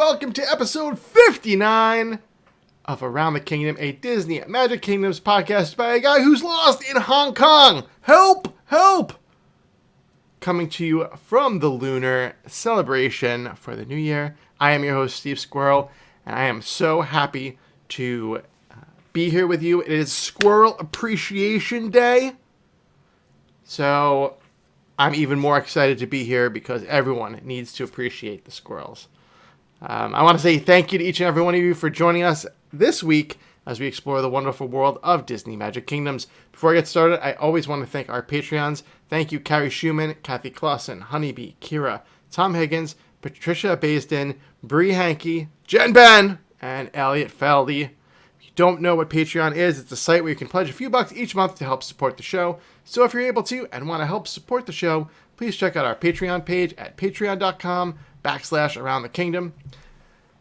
welcome to episode 59 of Around the Kingdom, a Disney Magic Kingdoms podcast by a guy who's lost in Hong Kong. Help! Help! Coming to you from the Lunar Celebration for the New Year. I am your host, Steve Squirrel, and I am so happy to be here with you. It is Squirrel Appreciation Day, so I'm even more excited to be here because everyone needs to appreciate the squirrels. I want to say thank you to each and every one of you for joining us this week as we explore the wonderful world of Disney Magic Kingdoms. Before I get started, I always want to thank our Patreons. Thank you, Carrie Schumann, Kathy Clausen, Honeybee, Kira, Tom Higgins, Patricia Baisden, Bree Hankey, Jen Ben, and Elliot Feldy. If you don't know what Patreon is, it's a site where you can pledge a few bucks each month to help support the show. So if you're able to and want to help support the show, please check out our Patreon page at patreon.com/AroundTheKingdom.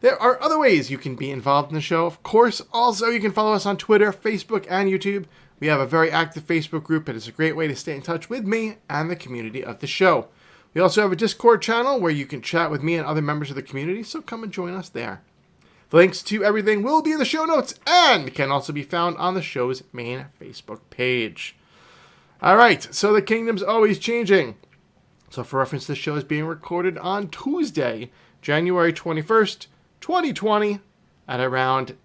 There are other ways you can be involved in the show. Of course, also you can follow us on Twitter, Facebook, and YouTube. We have a very active Facebook group. It is a great way to stay in touch with me and the community of the show. We also have a Discord channel where you can chat with me and other members of the community, so come and join us there. The links to everything will be in the show notes and can also be found on the show's main Facebook page. All right, so the kingdom's always changing. So for reference, this show is being recorded on Tuesday, January 21st, 2020 at around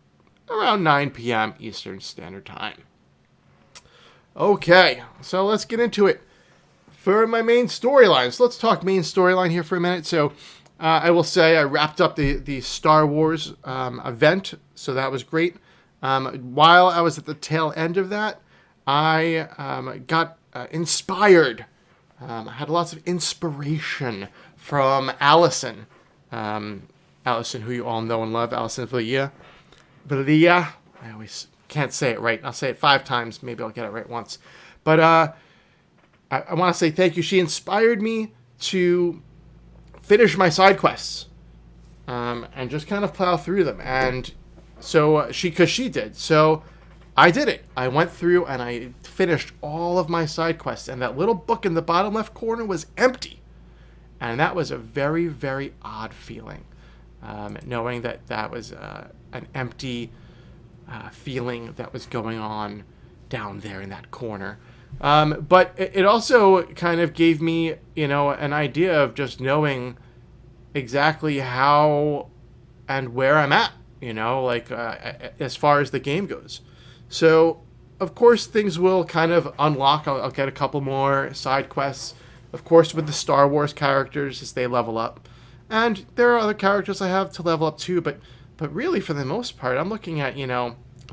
9 p.m. Eastern Standard Time. Okay, so let's get into it. For my main storyline, so let's talk main storyline here for a minute. So I will say I wrapped up the Star Wars event, so that was great. While I was at the tail end of that, I got inspired. I had lots of inspiration from Allison. Allison, who you all know and love, Allison Villa. I always can't say it right. I'll say it 5 times. Maybe I'll get it right once. But I want to say thank you. She inspired me to finish my side quests and just kind of plow through them. And so she did. So I did it. I went through and I finished all of my side quests. And that little book in the bottom left corner was empty. And that was a very, very odd feeling. Knowing that was an empty feeling that was going on down there in that corner. But it also kind of gave me, an idea of just knowing exactly how and where I'm at, as far as the game goes. So, of course, things will kind of unlock. I'll get a couple more side quests, of course, with the Star Wars characters as they level up. And there are other characters I have to level up too, but really, for the most part, I'm looking at,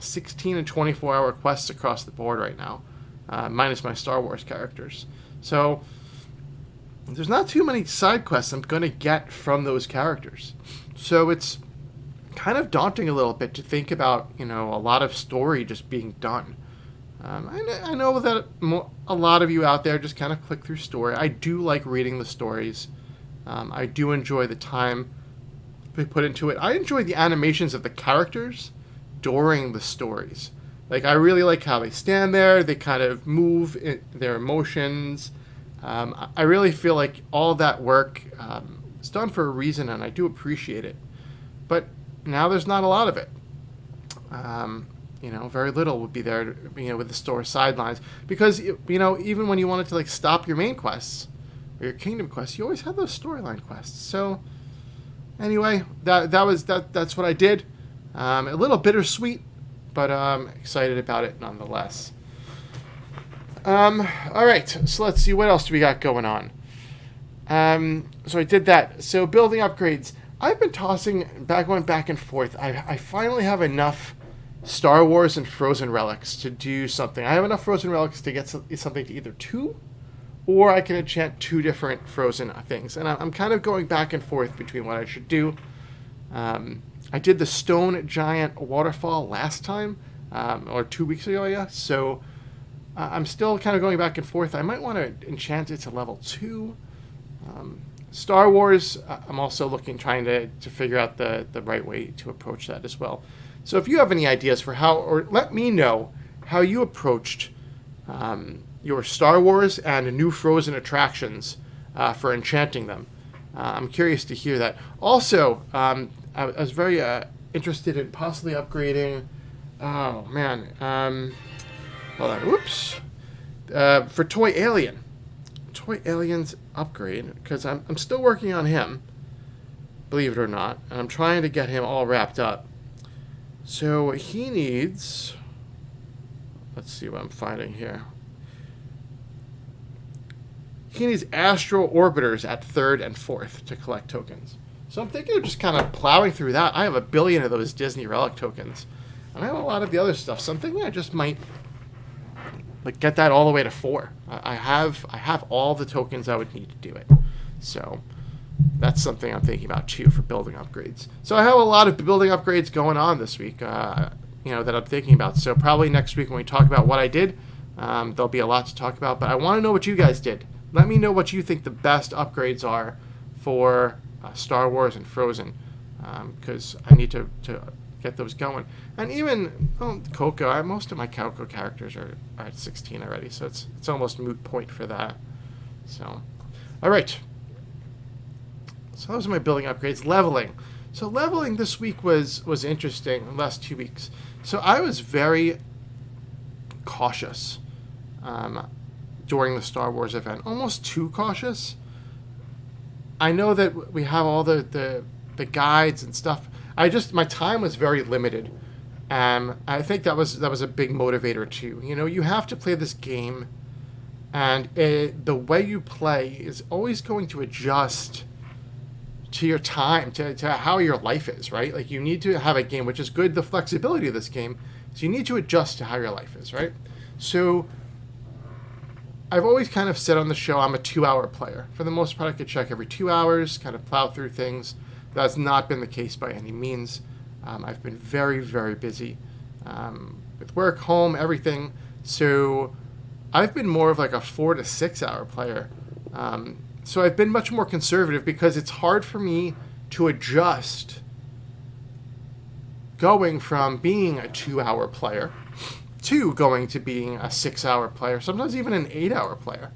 16 and 24-hour quests across the board right now, minus my Star Wars characters. So there's not too many side quests I'm going to get from those characters. So it's kind of daunting a little bit to think about, a lot of story just being done. I know that a lot of you out there just kind of click through story. I do like reading the stories. I do enjoy the time they put into it. I enjoy the animations of the characters during the stories. I really like how they stand there. They kind of move their emotions. I really feel like all that work is done for a reason, and I do appreciate it. But now there's not a lot of it. Very little would be there, with the story sidelines. Because, even when you wanted to, stop your main quests, or your kingdom quests, you always had those storyline quests. So anyway, that's what I did. A little bittersweet, but I'm excited about it nonetheless. All right, so let's see, what else do we got going on? So I did that. So building upgrades. I've been going back and forth. I finally have enough Star Wars and Frozen relics to do something. I have enough Frozen relics to get something to either 2, or I can enchant 2 different Frozen things. And I'm kind of going back and forth between what I should do. I did the Stone Giant Waterfall last time, or 2 weeks ago, yeah. So I'm still kind of going back and forth. I might want to enchant it to level 2. Star Wars, I'm also trying to figure out the right way to approach that as well. So if you have any ideas for how, or let me know how you approached your Star Wars and new Frozen attractions for enchanting them. I'm curious to hear that. Also, I was very interested in possibly upgrading. Oh man, hold on. Whoops. For Toy Alien, Toy Alien's upgrade, because I'm still working on him, believe it or not, and I'm trying to get him all wrapped up. So he needs. Let's see what I'm finding here. He needs astral orbiters at 3rd and 4th to collect tokens. So I'm thinking of just kind of plowing through that. I have a billion of those Disney Relic tokens. And I have a lot of the other stuff. So I'm thinking I just might get that all the way to 4. I have all the tokens I would need to do it. So that's something I'm thinking about too for building upgrades. So I have a lot of building upgrades going on this week, that I'm thinking about. So probably next week when we talk about what I did, there'll be a lot to talk about. But I want to know what you guys did. Let me know what you think the best upgrades are for Star Wars and Frozen, because I need to get those going. And even Coco, most of my Coco characters are at 16 already, so it's almost moot point for that. So, all right. So those are my building upgrades. Leveling. So leveling this week was interesting. The last 2 weeks. So I was very cautious during the Star Wars event, almost too cautious. I know that we have all the guides and stuff. My time was very limited. I think that was a big motivator too. You have to play this game, and the way you play is always going to adjust to your time, to how your life is, right? Like, you need to have a game, which is good, the flexibility of this game, so you need to adjust to how your life is, right? So I've always kind of said on the show I'm a 2-hour player. For the most part, I could check every 2 hours, kind of plow through things. That's not been the case by any means. I've been very, very busy with work, home, everything. So I've been more of like a 4 to 6 hour player. So I've been much more conservative because it's hard for me to adjust going from being a 2-hour player to going to being a 6-hour player, sometimes even an 8-hour player.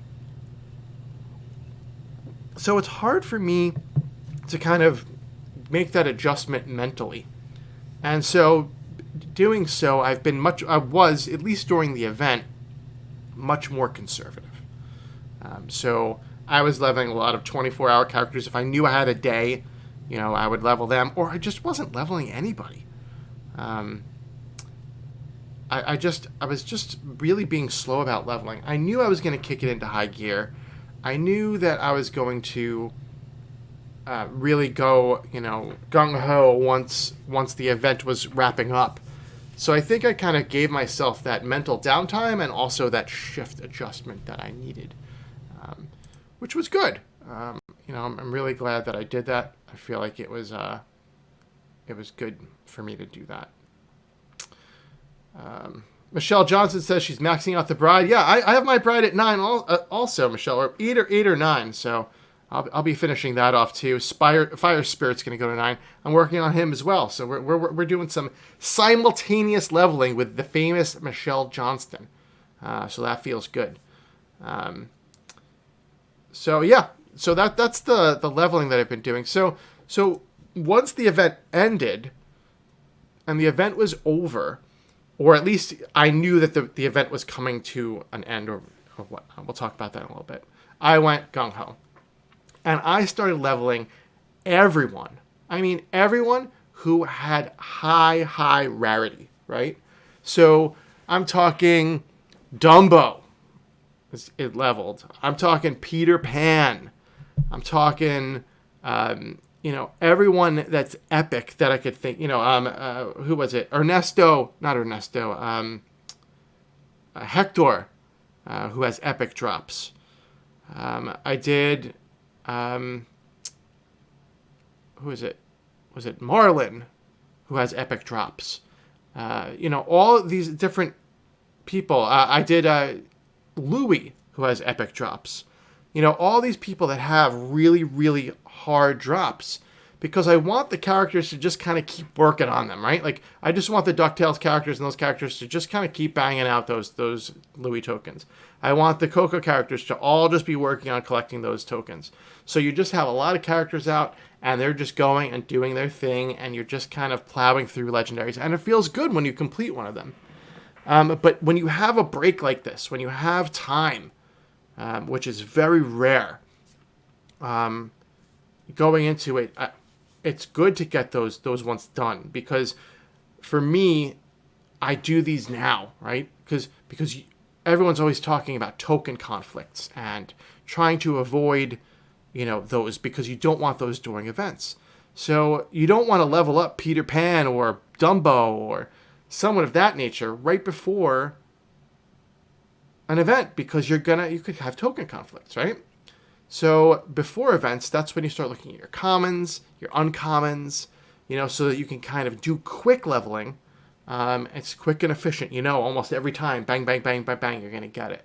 So it's hard for me to kind of make that adjustment mentally. And so doing so, I was, at least during the event, much more conservative. So I was leveling a lot of 24-hour characters. If I knew I had a day, I would level them, or I just wasn't leveling anybody. I was just really being slow about leveling. I knew I was going to kick it into high gear. I knew that I was going to really go, gung-ho once the event was wrapping up. So I think I kind of gave myself that mental downtime and also that shift adjustment that I needed, which was good. I'm really glad that I did that. I feel like it was good for me to do that. Michelle Johnson says she's maxing out the bride. Yeah, I have my bride at 9 also, Michelle, or 8 or 9. So I'll be finishing that off too. Fire Spirit's going to go to 9. I'm working on him as well. So we're doing some simultaneous leveling with the famous Michelle Johnston. So that feels good. So yeah, so that's the leveling that I've been doing. So once the event ended, and the event was over, or at least I knew that the event was coming to an end, or what. We'll talk about that in a little bit. I went gung-ho. And I started leveling everyone. I mean, everyone who had high rarity, right? So I'm talking Dumbo. It leveled. I'm talking Peter Pan. I'm talking, everyone that's epic that I could think. Who was it? Hector, who has epic drops. I did. Who is it? Was it Marlin, who has epic drops? All these different people. I did Louis, who has epic drops. All these people that have really, really hard drops. because I want the characters to just kind of keep working on them, right? Like, I just want the DuckTales characters and those characters to just kind of keep banging out those Louis tokens. I want the Coco characters to all just be working on collecting those tokens. So you just have a lot of characters out, and they're just going and doing their thing, and you're just kind of plowing through legendaries, and it feels good when you complete one of them. But when you have a break like this, when you have time, which is very rare, going into it, it's good to get those ones done, because for me, I do these now, right? Because everyone's always talking about token conflicts and trying to avoid, those, because you don't want those during events. So you don't want to level up Peter Pan or Dumbo or someone of that nature right before an event, because you could have token conflicts, right? So before events, that's when you start looking at your commons, your uncommons, so that you can kind of do quick leveling. It's quick and efficient, almost every time, bang, bang, bang, bang, bang, you're going to get it.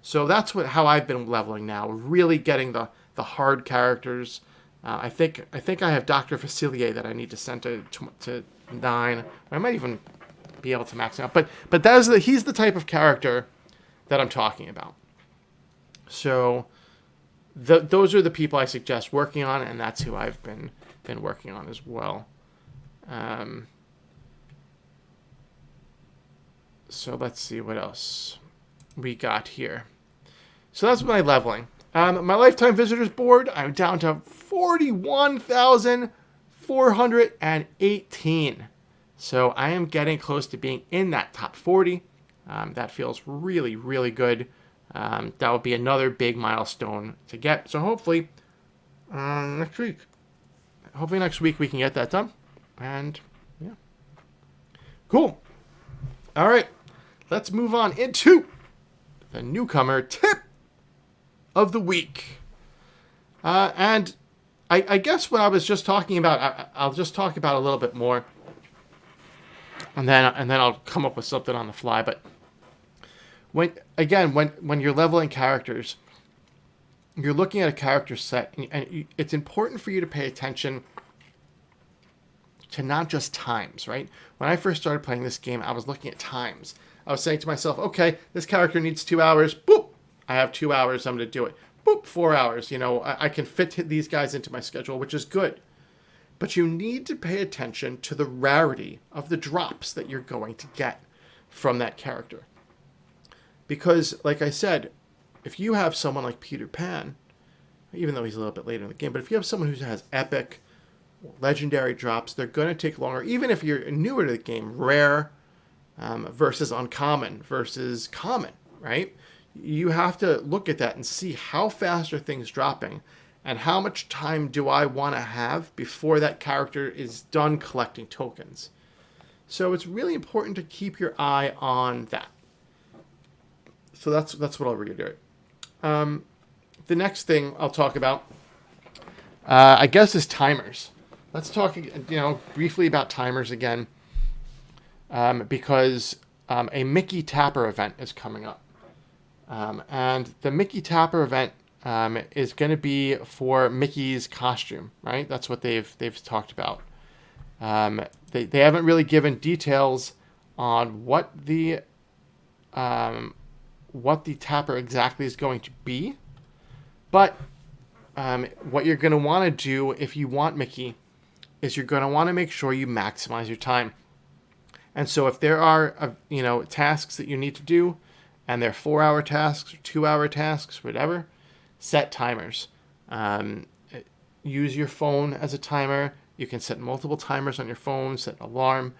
So that's how I've been leveling now, really getting the hard characters. I think I have Dr. Facilier that I need to send to 9. I might even be able to max him out. But he's the type of character that I'm talking about. So those are the people I suggest working on, and that's who I've been working on as well. So let's see what else we got here. So that's my leveling. My lifetime visitors board, I'm down to 41,418. So I am getting close to being in that top 40. That feels really, really good. That would be another big milestone to get. So hopefully next week we can get that done. And yeah. Cool. All right. Let's move on into the newcomer tip of the week. And I guess what I was just talking about, I'll just talk about a little bit more. And then I'll come up with something on the fly. But when you're leveling characters, you're looking at a character set, and it's important for you to pay attention to not just times, right? When I first started playing this game, I was looking at times. I was saying to myself, okay, this character needs 2 hours. Boop, I have 2 hours. I'm going to do it. Boop, 4 hours. I can fit these guys into my schedule, which is good. But you need to pay attention to the rarity of the drops that you're going to get from that character. Because, like I said, if you have someone like Peter Pan, even though he's a little bit later in the game, but if you have someone who has epic, legendary drops, they're going to take longer. Even if you're newer to the game, rare versus uncommon versus common, right? You have to look at that and see how fast are things dropping, and how much time do I want to have before that character is done collecting tokens. So it's really important to keep your eye on that. So that's what I'll reiterate. The next thing I'll talk about, I guess, is timers. Let's talk, briefly about timers again, because a Mickey Tapper event is coming up, and the Mickey Tapper event is going to be for Mickey's costume, right? That's what they've talked about. They haven't really given details on what the Tapper exactly is going to be, but what you're going to want to do if you want Mickey is you're going to want to make sure you maximize your time. And so if there are tasks that you need to do, and they're 4-hour tasks or 2-hour tasks, whatever, set timers. Use your phone as a timer. You can set multiple timers on your phone, set an alarm.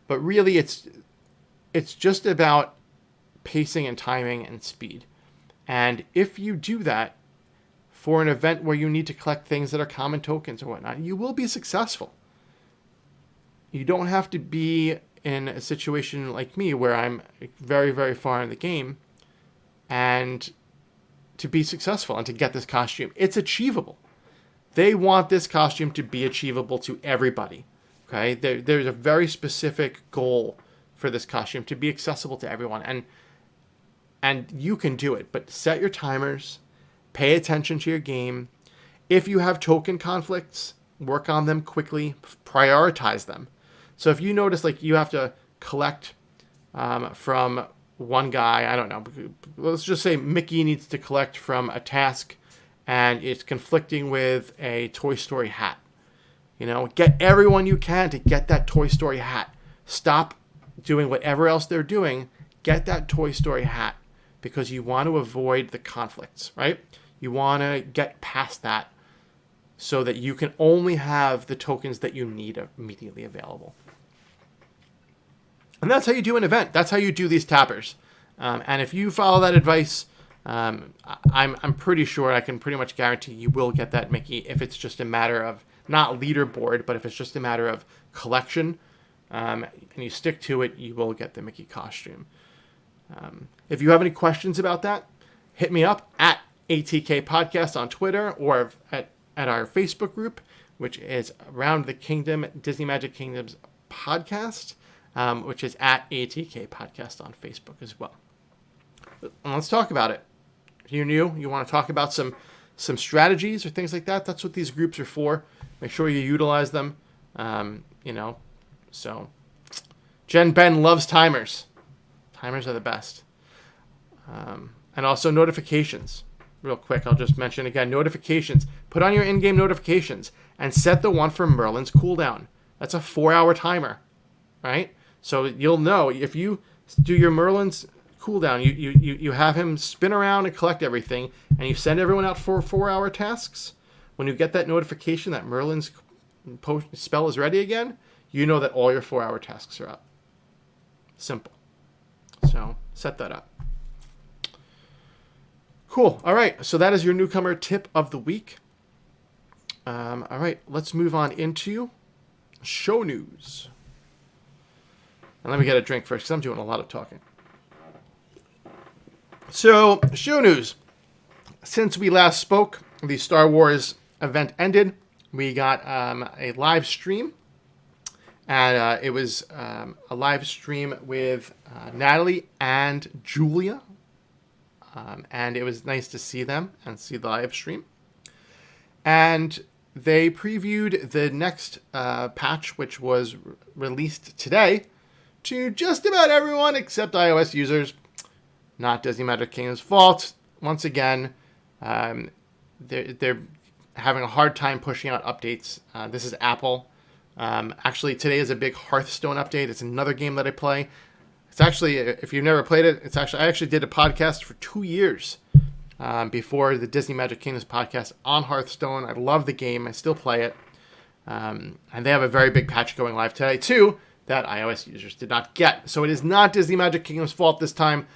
But really, it's just about pacing and timing and speed. And if you do that for an event where you need to collect things that are common tokens or whatnot, you will be successful. You don't have to be in a situation like me where I'm very, very far in the game and to be successful and to get this costume. It's achievable. They want this costume to be achievable to everybody. Okay, there's a very specific goal for this costume to be accessible to everyone, and you can do it. But set your timers, pay attention to your game. If you have token conflicts, work on them quickly, prioritize them. So if you notice, like, you have to collect from one guy, I don't know, let's just say Mickey needs to collect from a task and it's conflicting with a Toy Story hat. You know, get everyone you can to get that Toy Story hat. Stop doing whatever else they're doing. Get that Toy Story hat because you want to avoid the conflicts, right? You want to get past that so that you can only have the tokens that you need immediately available. And that's how you do an event. That's how you do these tappers. And if you follow that advice, I'm pretty sure, I can pretty much guarantee you will get that Mickey if it's just a matter of, not leaderboard, but if it's just a matter of collection, and you stick to it, you will get the Mickey costume. If you have any questions about that, hit me up at ATK Podcast on Twitter or at our Facebook group, which is Around the Kingdom, Disney Magic Kingdoms Podcast, which is at ATK Podcast on Facebook as well. And let's talk about it. If you're new, you want to talk about some strategies or things like that, that's what these groups are for. Make sure you utilize them. So Jen Ben loves timers. Timers are the best. And also notifications. Real quick, I'll just mention again, notifications. Put on your in-game notifications and set the one for Merlin's cooldown. That's a 4-hour timer, right? So you'll know if you do your Merlin's cooldown, you have him spin around and collect everything, and you send everyone out for 4-hour tasks. When you get that notification that Merlin's spell is ready again, you know that all your 4-hour tasks are up. Simple. So set that up. Cool. All right. So that is your newcomer tip of the week. All right. Let's move on into show news. And let me get a drink first because I'm doing a lot of talking. So, show news. Since we last spoke, the Star Wars event ended. We got a live stream. And it was a live stream with Natalie and Julia. And it was nice to see them and see the live stream. And they previewed the next patch, which was released today, to just about everyone except iOS users. Not Disney Magic Kingdom's fault. Once again, they're having a hard time pushing out updates. This is Apple. Actually, today is a big Hearthstone update. It's another game that I play. It's actually, if you've never played it, I actually did a podcast for 2 years before the Disney Magic Kingdoms podcast on Hearthstone. I love the game. I still play it. And they have a very big patch going live today, too, that iOS users did not get. So it is not Disney Magic Kingdom's fault this time.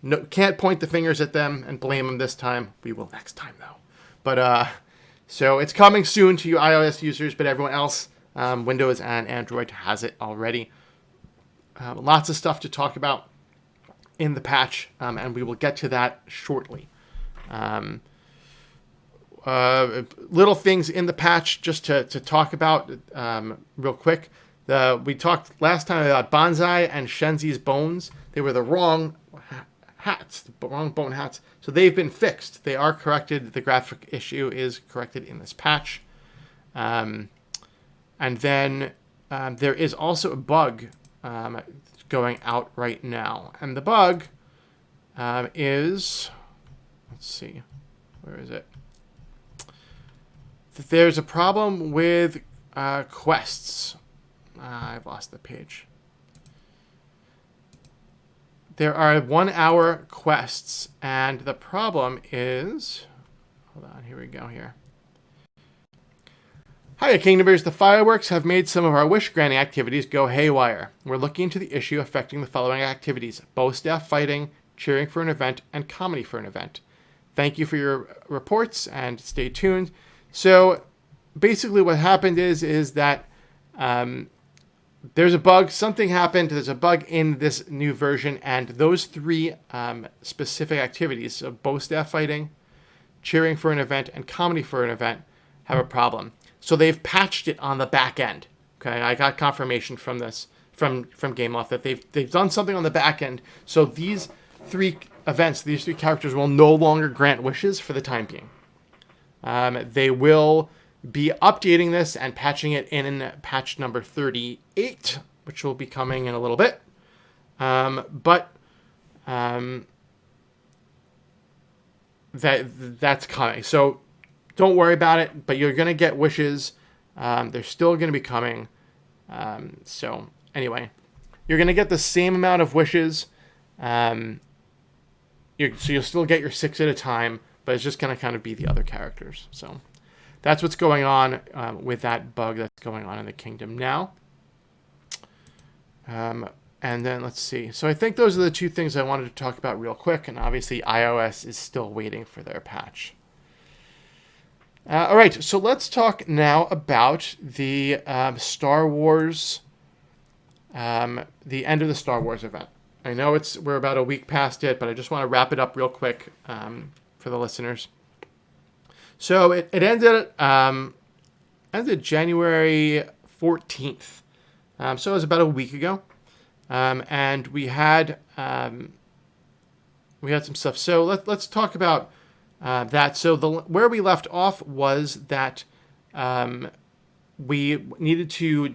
No, can't point the fingers at them and blame them this time. We will next time, though. But so it's coming soon to you iOS users, but everyone else, Windows and Android, has it already. Lots of stuff to talk about in the patch, and we will get to that shortly. Little things in the patch just to talk about real quick. We talked last time about Bonsai and Shenzi's bones. They were the wrong hats, the wrong bone hats. So they've been fixed. They are corrected. The graphic issue is corrected in this patch. And then there is also a bug going out right now. And the bug is, let's see, where is it? There's a problem with quests. I've lost the page. There are 1-hour quests, and the problem is, hold on, here we go here. Hiya, Kingdomers. The fireworks have made some of our wish-granting activities go haywire. We're looking into the issue affecting the following activities: bow staff fighting, cheering for an event, and comedy for an event. Thank you for your reports, and stay tuned. So, basically what happened is that there's a bug. Something happened. There's a bug in this new version, and those 3 specific activities, so bow staff fighting, cheering for an event, and comedy for an event, have a problem. So they've patched it on the back end. Okay, I got confirmation from this from GameLoft that they've done something on the back end. So these 3 events, these 3 characters will no longer grant wishes for the time being. They will be updating this and patching it in patch number 38, which will be coming in a little bit. But that's coming. So don't worry about it, but you're going to get wishes. They're still going to be coming. So anyway, you're going to get the same amount of wishes. So you'll still get your 6 at a time, but it's just going to kind of be the other characters. So that's what's going on with that bug that's going on in the kingdom now. And then let's see. So I think those are the two things I wanted to talk about real quick. And obviously iOS is still waiting for their patch. All right, so let's talk now about the Star Wars, the end of the Star Wars event. I know we're about a week past it, but I just want to wrap it up real quick for the listeners. So it ended January 14th. So it was about a week ago. And we had some stuff. So let's talk about that. So where we left off was that we needed to.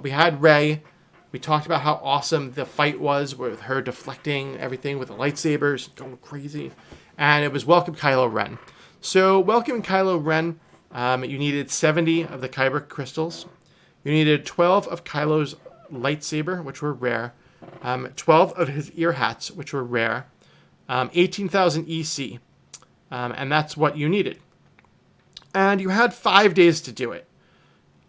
We had Rey. We talked about how awesome the fight was with her deflecting everything with the lightsabers, going crazy, and it was welcome Kylo Ren. So welcome Kylo Ren. You needed 70 of the Kyber crystals. You needed 12 of Kylo's lightsaber, which were rare, 12 of his ear hats, which were rare, 18,000 EC, and that's what you needed. And you had 5 days to do it.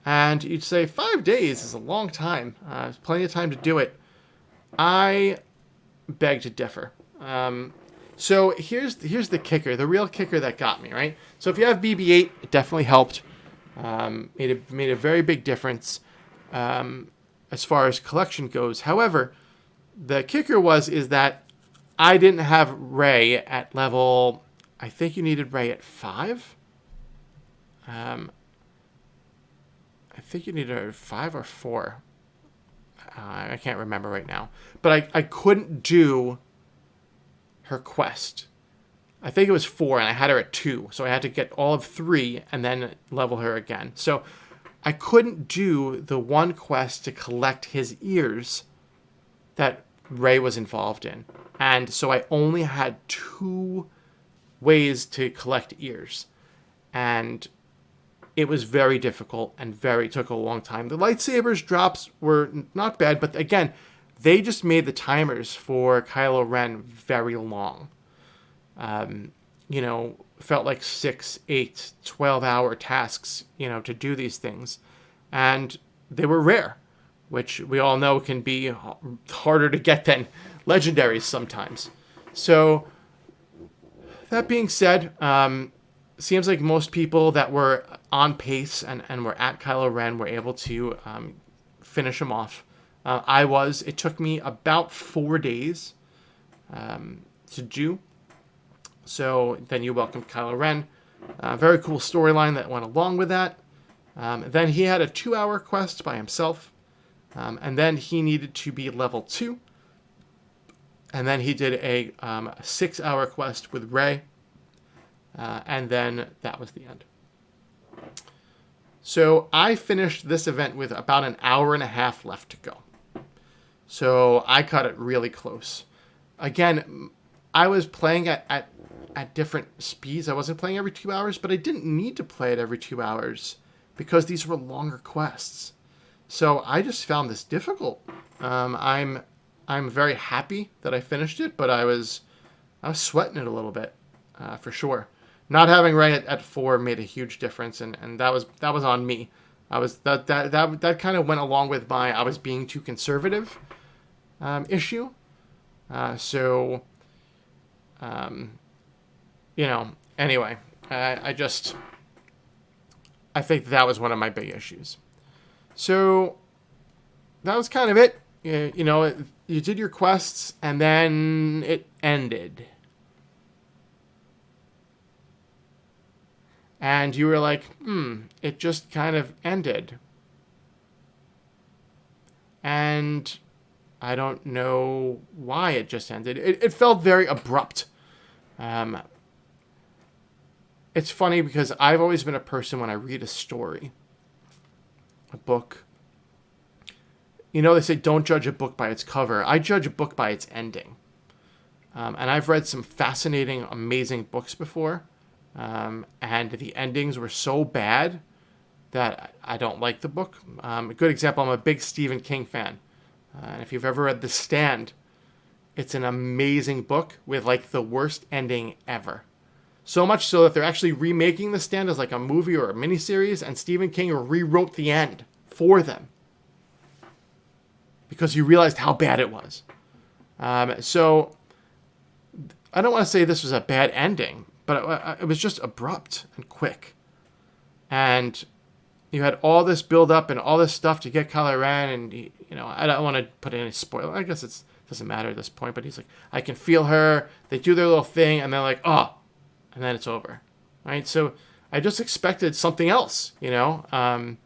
And you'd say 5 days is a long time. There's plenty of time to do it. I beg to differ. So here's the kicker, the real kicker that got me, right? So if you have BB-8, it definitely helped. Made a very big difference as far as collection goes. However, the kicker is that I didn't have Rey at level. I think you needed Rey at 5. I think you needed 5 or 4. I can't remember right now. But I couldn't do her quest. I think it was 4, and I had her at 2. So I had to get all of 3 and then level her again. So I couldn't do the one quest to collect his ears that Rey was involved in. And so I only had 2 ways to collect ears. And it was very difficult and took a long time. The lightsabers drops were not bad, but again, they just made the timers for Kylo Ren very long. Felt like 6, 8, 12-hour tasks, to do these things. And they were rare, which we all know can be harder to get than legendaries sometimes. So, that being said, seems like most people that were on pace and were at Kylo Ren were able to finish him off. It took me about 4 days to do. So then you welcomed Kylo Ren. Very cool storyline that went along with that. Then he had a 2-hour quest by himself. And then he needed to be level 2. And then he did a 6-hour quest with Rey. And then that was the end. So I finished this event with about an hour and a half left to go. So I cut it really close. Again, I was playing at different speeds. I wasn't playing every 2 hours, but I didn't need to play it every 2 hours because these were longer quests. So I just found this difficult. I'm very happy that I finished it, but I was sweating it a little bit, for sure. Not having Rey at 4 made a huge difference, and that was on me. That kind of went along with my I was being too conservative issue. Anyway, I think that was one of my big issues. So that was kind of it. You did your quests, and then it ended. And you were like, it just kind of ended. And I don't know why it just ended. It felt very abrupt. It it's funny because I've always been a person when I read a story, a book. You know, they say don't judge a book by its cover. I judge a book by its ending. And I've read some fascinating, amazing books before. And the endings were so bad that I don't like the book. A good example, I'm a big Stephen King fan. And if you've ever read The Stand, it's an amazing book with like the worst ending ever. So much so that they're actually remaking The Stand as like a movie or a miniseries, and Stephen King rewrote the end for them because he realized how bad it was. So I don't want to say this was a bad ending, but it was just abrupt and quick. And you had all this build up and all this stuff to get Kylo Ren, and you know, I don't want to put any spoiler. I guess it doesn't matter at this point, but he's like, I can feel her. They do their little thing, and they're like, oh, and then it's over, right? So I just expected something else, you know, and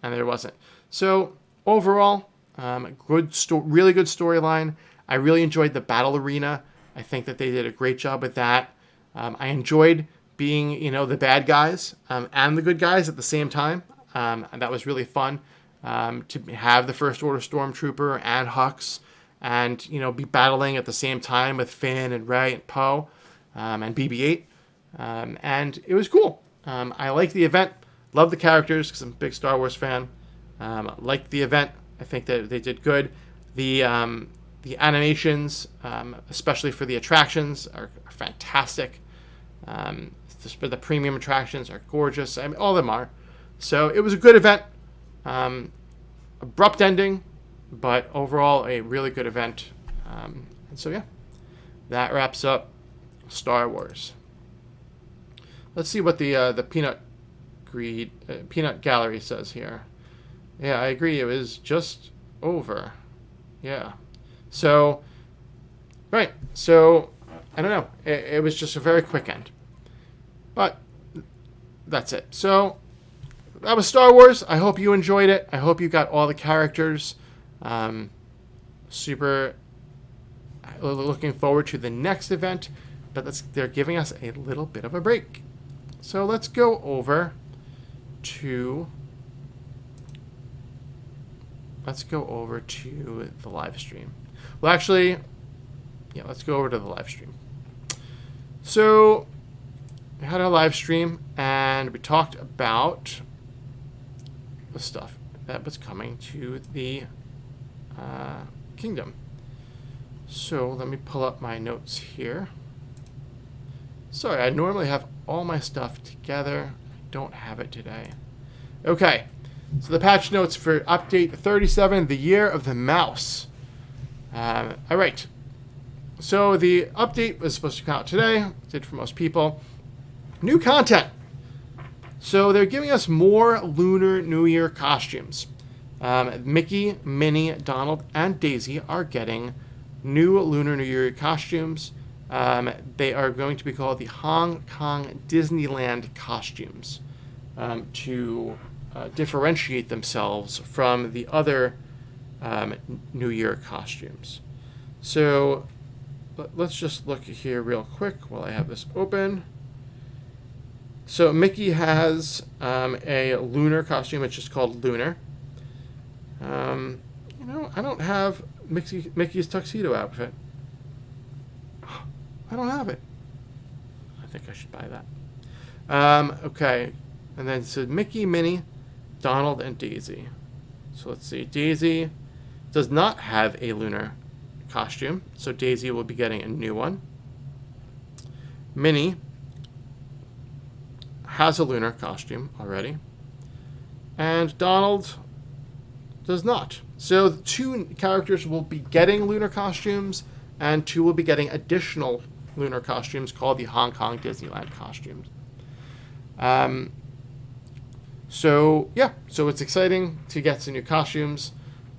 there wasn't. So overall, really good storyline. I really enjoyed the battle arena. I think that they did a great job with that. I enjoyed being, you know, the bad guys and the good guys at the same time. And that was really fun to have the First Order Stormtrooper and Hux and, you know, be battling at the same time with Finn and Rey and Poe and BB-8. And it was cool. I liked the event. Loved the characters because I'm a big Star Wars fan. Liked the event. I think that they did good. The animations, especially for the attractions, are fantastic. For the premium attractions are gorgeous. I mean, all of them are. So it was a good event. Abrupt ending, but overall a really good event. And so yeah, that wraps up Star Wars. Let's see what the Peanut Gallery says here. Yeah, I agree. It was just over. Yeah. So, right. So, I don't know. It was just a very quick end. But that's it. So, that was Star Wars. I hope you enjoyed it. I hope you got all the characters. Super looking forward to the next event. But they're giving us a little bit of a break. So, let's go over to... the live stream. Well, actually, yeah, let's go over to the live stream. So, we had a live stream, and we talked about the stuff that was coming to the kingdom. So, let me pull up my notes here. Sorry, I normally have all my stuff together. I don't have it today. Okay. So the patch notes for update 37, the Year of the Mouse. All right. So the update was supposed to come out today. Did for most people. New content. So they're giving us more Lunar New Year costumes. Mickey, Minnie, Donald, and Daisy are getting new Lunar New Year costumes. They are going to be called the Hong Kong Disneyland costumes to differentiate themselves from the other New Year costumes. So let's just look here real quick while I have this open. So Mickey has a lunar costume. It's just called Lunar. You know, I don't have Mickey's tuxedo outfit. I don't have it. I think I should buy that. Okay. And then so Mickey, Minnie, Donald, and Daisy. So let's see. Daisy does not have a lunar costume, so Daisy will be getting a new one. Minnie has a lunar costume already. And Donald does not. So the two characters will be getting lunar costumes, and two will be getting additional lunar costumes called the Hong Kong Disneyland costumes. So, yeah, so it's exciting to get some new costumes.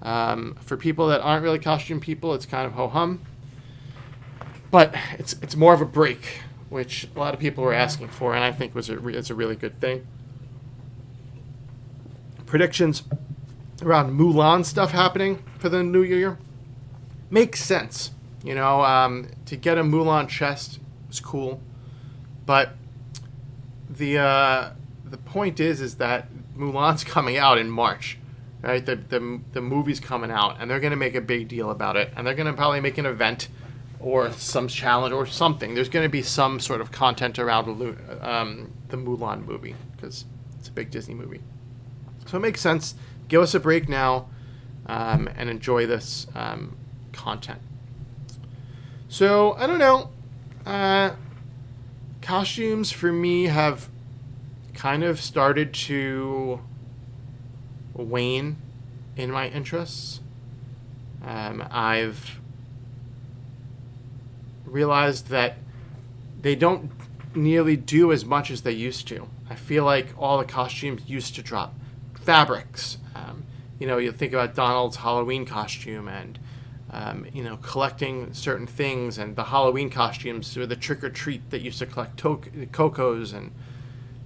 For people that aren't really costume people, it's kind of ho-hum. But it's more of a break, which a lot of people were asking for, and I think it's a really good thing. Predictions around Mulan stuff happening for the new year makes sense. You know, to get a Mulan chest was cool. But the point is that Mulan's coming out in March, right? The movie's coming out, and they're going to make a big deal about it, and they're going to probably make an event or some challenge or something. There's going to be some sort of content around the Mulan movie because it's a big Disney movie. So it makes sense. Give us a break now and enjoy this content. So, I don't know. Costumes for me have kind of started to wane in my interests. I've realized that they don't nearly do as much as they used to. I feel like all the costumes used to drop. Fabrics. You think about Donald's Halloween costume and, collecting certain things and the Halloween costumes or the trick-or-treat that used to collect Cocos. And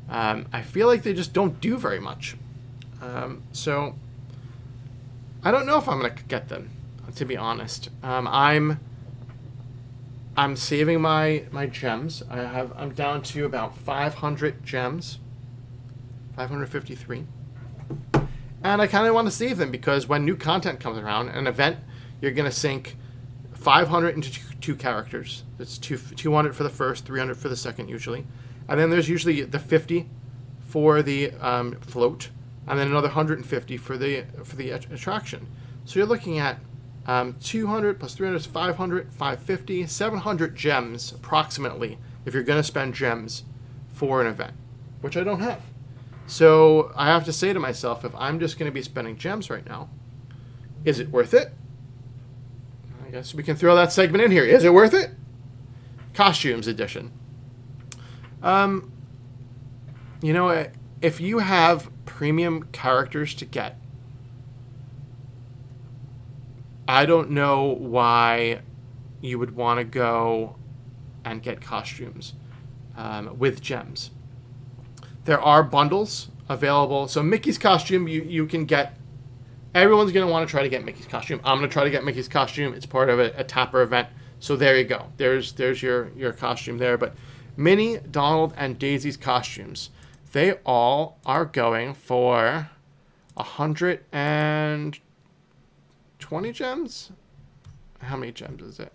I feel like they just don't do very much. So I don't know if I'm going to get them, to be honest. I'm saving my gems. I'm down to about 500 gems. 553. And I kind of want to save them because when new content comes around, an event, you're going to sink 500 into two characters. That's 200 for the first, 300 for the second usually. And then there's usually the 50 for the float, and then another 150 for the attraction. So you're looking at 200 plus 300 is 500, 550, 700 gems approximately if you're going to spend gems for an event, which I don't have. So I have to say to myself, if I'm just going to be spending gems right now, is it worth it? I guess we can throw that segment in here. Is it worth it? Costumes edition. If you have premium characters to get, I don't know why you would want to go and get costumes with gems. There are bundles available. So Mickey's costume, you can get. Everyone's going to want to try to get Mickey's costume. I'm going to try to get Mickey's costume. It's part of a Tapper event. So there you go. There's your costume there. But Minnie, Donald, and Daisy's costumes, they all are going for 120 gems? How many gems is it?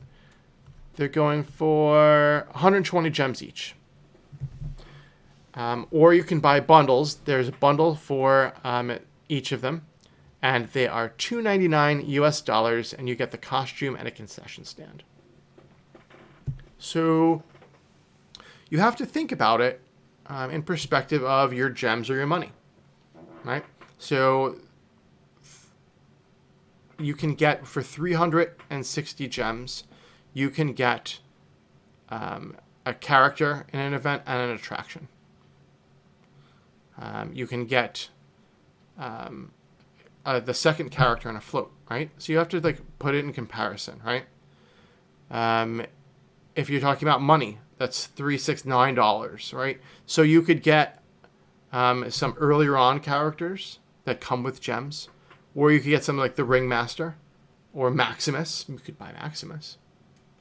They're going for 120 gems each. Or you can buy bundles. There's a bundle for each of them. And they are $2.99 US, and you get the costume and a concession stand. So you have to think about it in perspective of your gems or your money, right? So you can get for 360 gems, you can get a character in an event and an attraction. You can get the second character in a float, right? So you have to put it in comparison, right? If you're talking about money, that's $369, right? So you could get some earlier on characters that come with gems, or you could get something like the Ringmaster or Maximus. You could buy Maximus.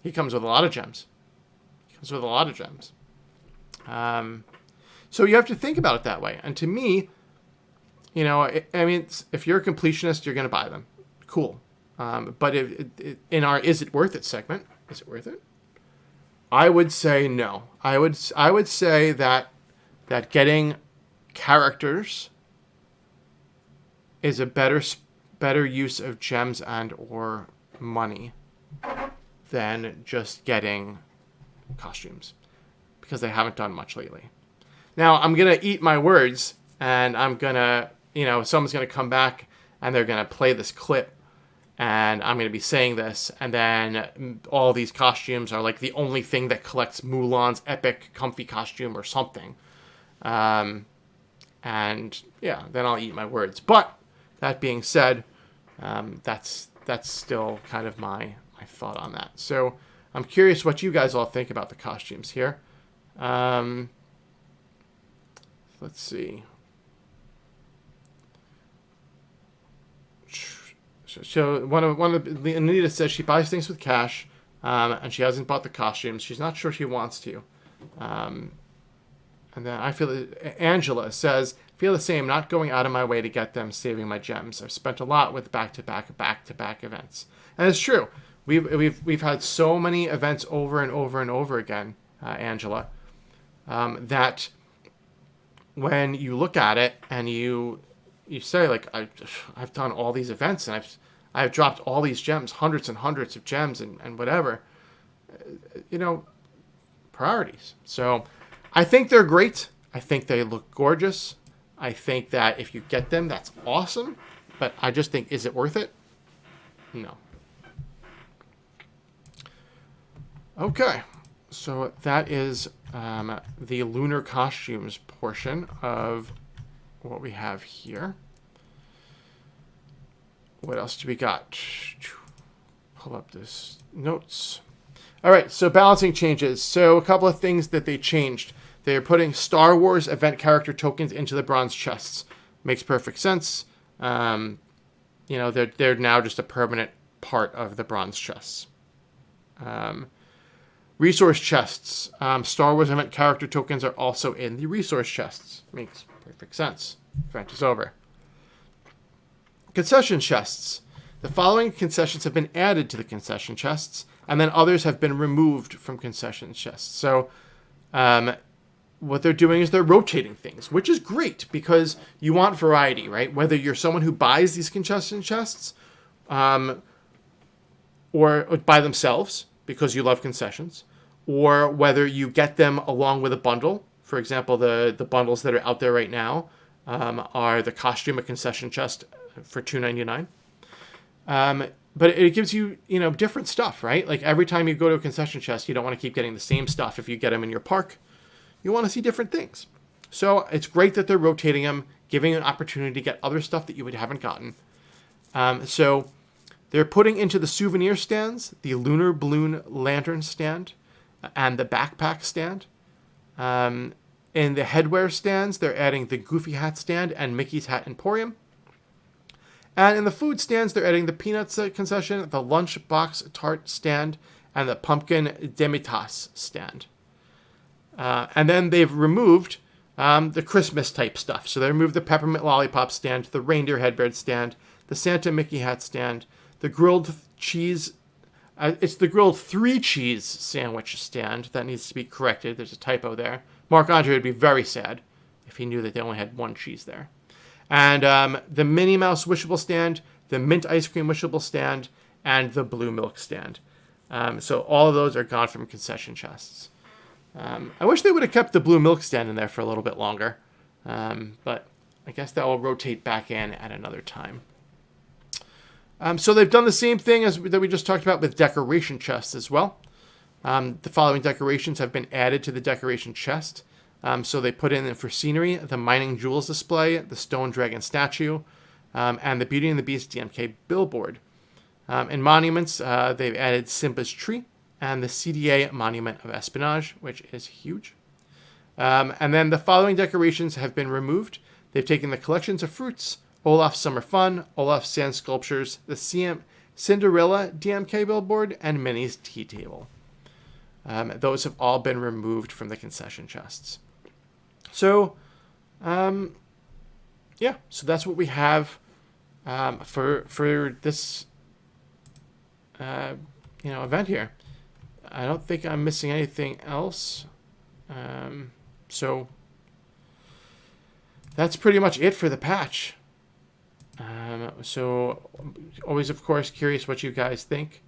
He comes with a lot of gems. So you have to think about it that way. And to me, if you're a completionist, you're going to buy them. Cool. But in our Is It Worth It segment, is it worth it? I would say no. I would say that getting characters is a better use of gems and or money than just getting costumes, because they haven't done much lately. Now, I'm going to eat my words, and I'm going to, someone's going to come back and they're going to play this clip, and I'm going to be saying this, and then all these costumes are like the only thing that collects Mulan's epic comfy costume or something. And yeah, then I'll eat my words. But that being said, that's still kind of my thought on that. So I'm curious what you guys all think about the costumes here. Let's see. So one of Anita says she buys things with cash, and she hasn't bought the costumes. She's not sure she wants to. And then Angela says, feel the same, not going out of my way to get them, saving my gems. I've spent a lot with back-to-back events. And it's true. We've had so many events over and over and over again, Angela, that when you look at it and you say, like, I've done all these events and I've dropped all these gems, hundreds and hundreds of gems and whatever, priorities. So I think they're great. I think they look gorgeous. I think that if you get them, that's awesome. But I just think, is it worth it? No. Okay. So that is the Lunar Costumes portion of what we have here. What else do we got? Pull up this notes. All right, so balancing changes. So a couple of things that they changed. They're putting Star Wars event character tokens into the bronze chests. Makes perfect sense. They're now just a permanent part of the bronze chests. Resource chests. Star Wars event character tokens are also in the resource chests. Makes perfect sense. Event is over. Concession chests. The following concessions have been added to the concession chests, and then others have been removed from concession chests. So what they're doing is they're rotating things, which is great because you want variety, right? Whether you're someone who buys these concession chests or by themselves because you love concessions, or whether you get them along with a bundle. For example, the bundles that are out there right now are the costume, a concession chest for $2.99. But it gives you, different stuff, right? Like every time you go to a concession chest, you don't want to keep getting the same stuff if you get them in your park. You want to see different things. So it's great that they're rotating them, giving you an opportunity to get other stuff that you haven't gotten. So they're putting into the souvenir stands the Lunar Balloon Lantern stand and the backpack stand. In the headwear stands, they're adding the Goofy Hat stand and Mickey's Hat Emporium. And in the food stands, they're adding the Peanuts concession, the Lunchbox Tart stand, and the Pumpkin Demitasse stand. And then they've removed the Christmas type stuff. So they removed the Peppermint Lollipop stand, the Reindeer Headband stand, the Santa Mickey Hat stand, the grilled cheese. It's the grilled 3 cheese sandwich stand. That needs to be corrected. There's a typo there. Mark Andre would be very sad if he knew that they only had 1 cheese there. And the Minnie Mouse Wishable stand, the Mint Ice Cream Wishable stand, and the Blue Milk stand. So all of those are gone from concession chests. I wish they would have kept the Blue Milk stand in there for a little bit longer. But I guess that will rotate back in at another time. So they've done the same thing that we just talked about with decoration chests as well. The following decorations have been added to the decoration chest. So they put in for scenery, the Mining Jewels display, the Stone Dragon statue, and the Beauty and the Beast DMK billboard. In monuments, they've added Simba's tree and the CDA Monument of Espionage, which is huge. And then the following decorations have been removed. They've taken the collections of fruits, Olaf's Summer Fun, Olaf's Sand Sculptures, the Cinderella DMK billboard, and Minnie's Tea Table. Those have all been removed from the concession chests. So, so that's what we have for this event here. I don't think I'm missing anything else. So that's pretty much it for the patch. So always, of course, curious what you guys think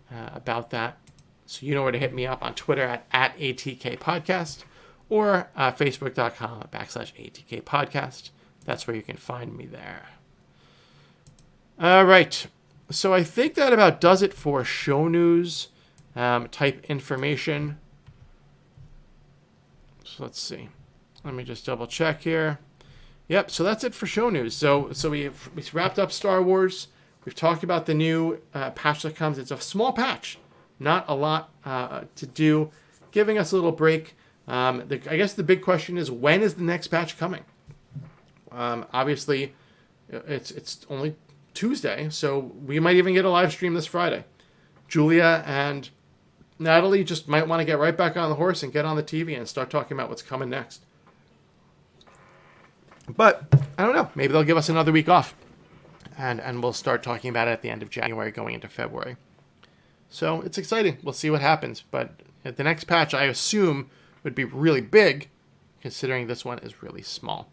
about that. So you know where to hit me up on Twitter at ATK Podcast or Facebook.com/ATK Podcast. That's where you can find me there. All right. So I think that about does it for show news type information. So let's see. Let me just double check here. Yep. So that's it for show news. So we wrapped up Star Wars. We've talked about the new patch that comes. It's a small patch. Not a lot to do, giving us a little break. I guess the big question is, when is the next patch coming? Obviously, it's only Tuesday, so we might even get a live stream this Friday. Julia and Natalie just might want to get right back on the horse and get on the TV and start talking about what's coming next. But I don't know. Maybe they'll give us another week off. And we'll start talking about it at the end of January going into February. So it's exciting. We'll see what happens. But the next patch, I assume, would be really big, considering this one is really small.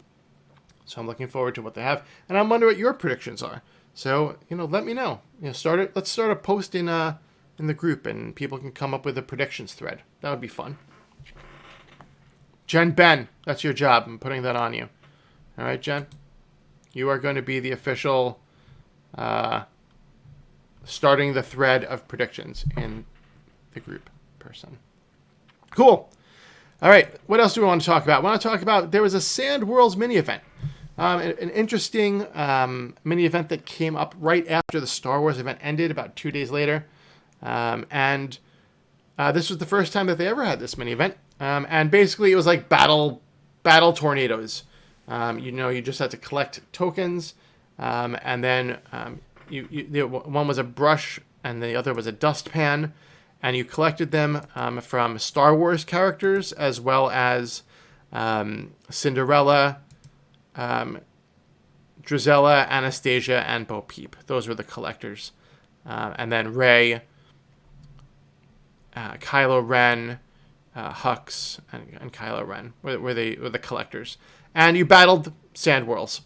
So I'm looking forward to what they have. And I'm wondering what your predictions are. So, let me know. Let's start a post in the group, and people can come up with a predictions thread. That would be fun. Jen Ben, that's your job. I'm putting that on you. All right, Jen? You are going to be the official starting the thread of predictions in the group person. Cool. All right, what else do we want to talk about? I want to talk about, there was a Sand Worlds mini event. An interesting mini event that came up right after the Star Wars event ended, about 2 days later. And this was the first time that they ever had this mini event. And basically it was like battle tornadoes. You just had to collect tokens. And then one was a brush and the other was a dustpan. And you collected them from Star Wars characters as well as Cinderella, Drizella, Anastasia, and Bo Peep. Those were the collectors. And then Rey, Kylo Ren, Hux, and Kylo Ren were the collectors. And you battled Sandworlds.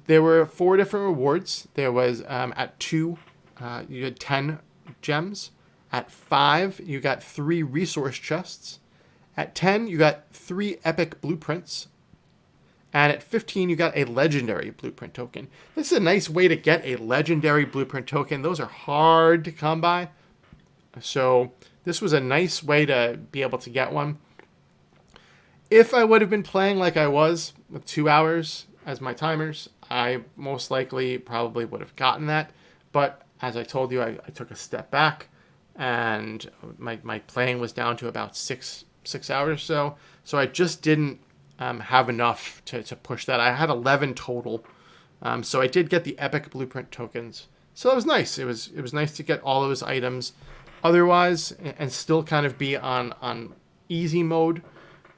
There were 4 different rewards. There was at 2, you had 10 gems. At 5, you got 3 resource chests. At 10, you got 3 epic blueprints. And at 15, you got a legendary blueprint token. This is a nice way to get a legendary blueprint token. Those are hard to come by. So this was a nice way to be able to get one. If I would have been playing like I was with 2 hours as my timers, I most likely probably would have gotten that. But as I told you, I took a step back and my playing was down to about 6 hours or so. So I just didn't have enough to push that. I had 11 total. So I did get the epic blueprint tokens. So that was nice. It was nice to get all those items otherwise and still kind of be on easy mode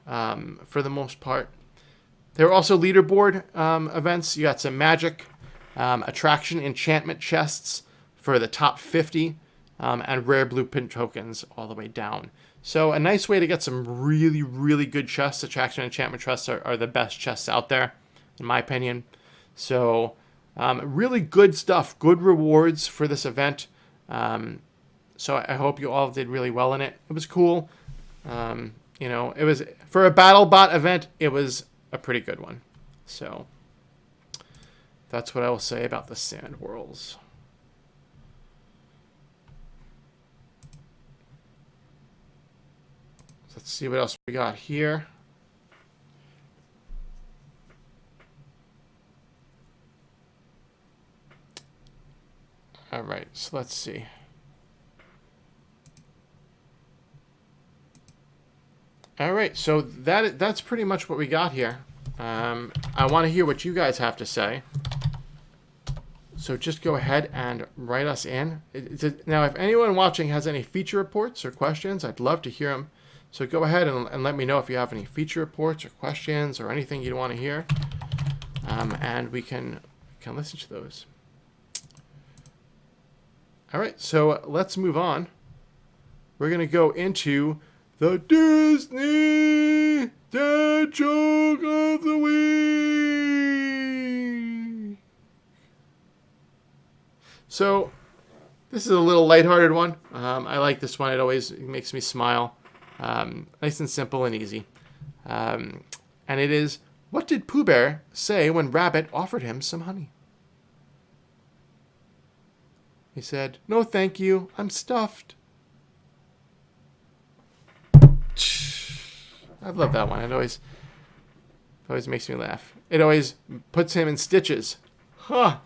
for the most part. There were also leaderboard events. You got some magic, attraction, enchantment chests for the top 50, and rare blueprint tokens all the way down. So a nice way to get some really, really good chests. Attraction and enchantment chests are the best chests out there, in my opinion. So really good stuff, good rewards for this event. So I hope you all did really well in it. It was cool. It was, for a BattleBot event, it was a pretty good one. So that's what I will say about the Sand Worlds. Let's see what else we got here. All right, so let's see. All right, so that's pretty much what we got here. I want to hear what you guys have to say. So just go ahead and write us in. Now, if anyone watching has any feature reports or questions, I'd love to hear them. So go ahead and let me know if you have any feature reports or questions or anything you'd want to hear. And we can listen to those. All right, so let's move on. We're going to go into the Disney Dad Joke of the Week. So this is a little lighthearted one. I like this one. It always makes me smile. Nice and simple and easy. And it is, what did Pooh Bear say when Rabbit offered him some honey? He said, "No, thank you. I'm stuffed." I love that one. It always makes me laugh. It always puts him in stitches. Huh.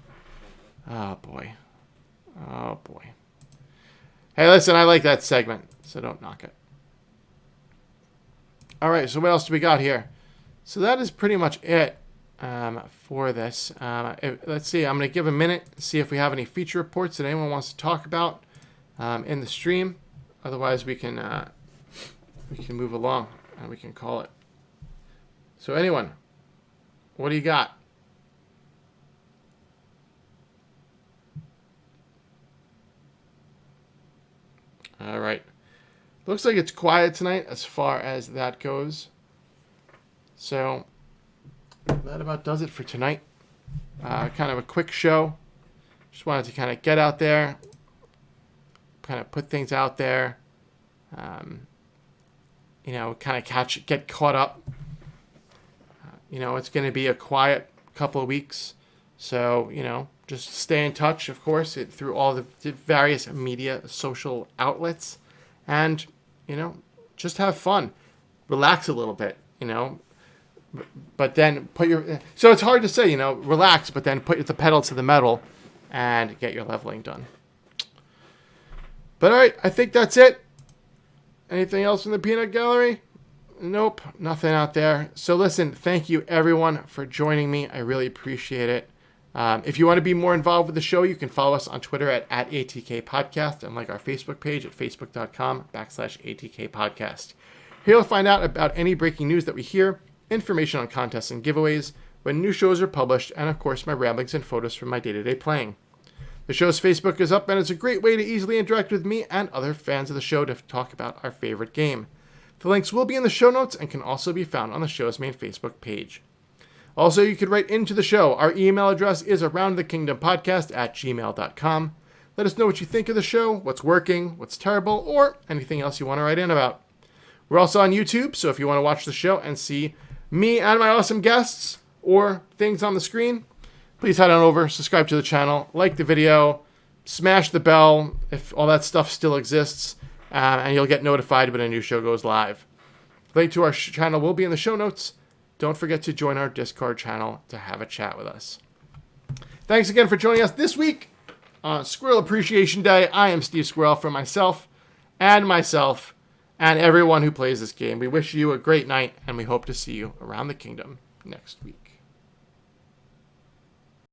Oh, boy. Oh, boy. Hey, listen, I like that segment, so don't knock it. All right, so what else do we got here? So that is pretty much it for this. Let's see. I'm going to give a minute, see if we have any feature reports that anyone wants to talk about in the stream. Otherwise, we can move along and we can call it. So, anyone, what do you got? All right. Looks like it's quiet tonight as far as that goes. So that about does it for tonight. Kind of a quick show. Just wanted to kind of get out there, kind of put things out there. Kind of get caught up. It's going to be a quiet couple of weeks. So, just stay in touch, of course, through all the various media, social outlets. And, just have fun. Relax a little bit, But then so it's hard to say, relax, but then put the pedal to the metal and get your leveling done. But all right, I think that's it. Anything else in the peanut gallery? Nope, nothing out there. So listen, thank you everyone for joining me. I really appreciate it. If you want to be more involved with the show, you can follow us on Twitter at ATK Podcast and like our Facebook page at facebook.com/ATK Podcast. Here you'll find out about any breaking news that we hear, information on contests and giveaways, when new shows are published, and of course my ramblings and photos from my day-to-day playing. The show's Facebook is up, and it's a great way to easily interact with me and other fans of the show to talk about our favorite game. The links will be in the show notes and can also be found on the show's main Facebook page. Also, you could write into the show. Our email address is aroundthekingdompodcast@gmail.com. Let us know what you think of the show, what's working, what's terrible, or anything else you want to write in about. We're also on YouTube, so if you want to watch the show and see me and my awesome guests or things on the screen, please head on over, subscribe to the channel, like the video, smash the bell if all that stuff still exists, and you'll get notified when a new show goes live. The link to our channel will be in the show notes. Don't forget to join our Discord channel to have a chat with us. Thanks again for joining us this week on Squirrel Appreciation Day. I am Steve Squirrel for myself and everyone who plays this game. We wish you a great night, and we hope to see you around the kingdom next week.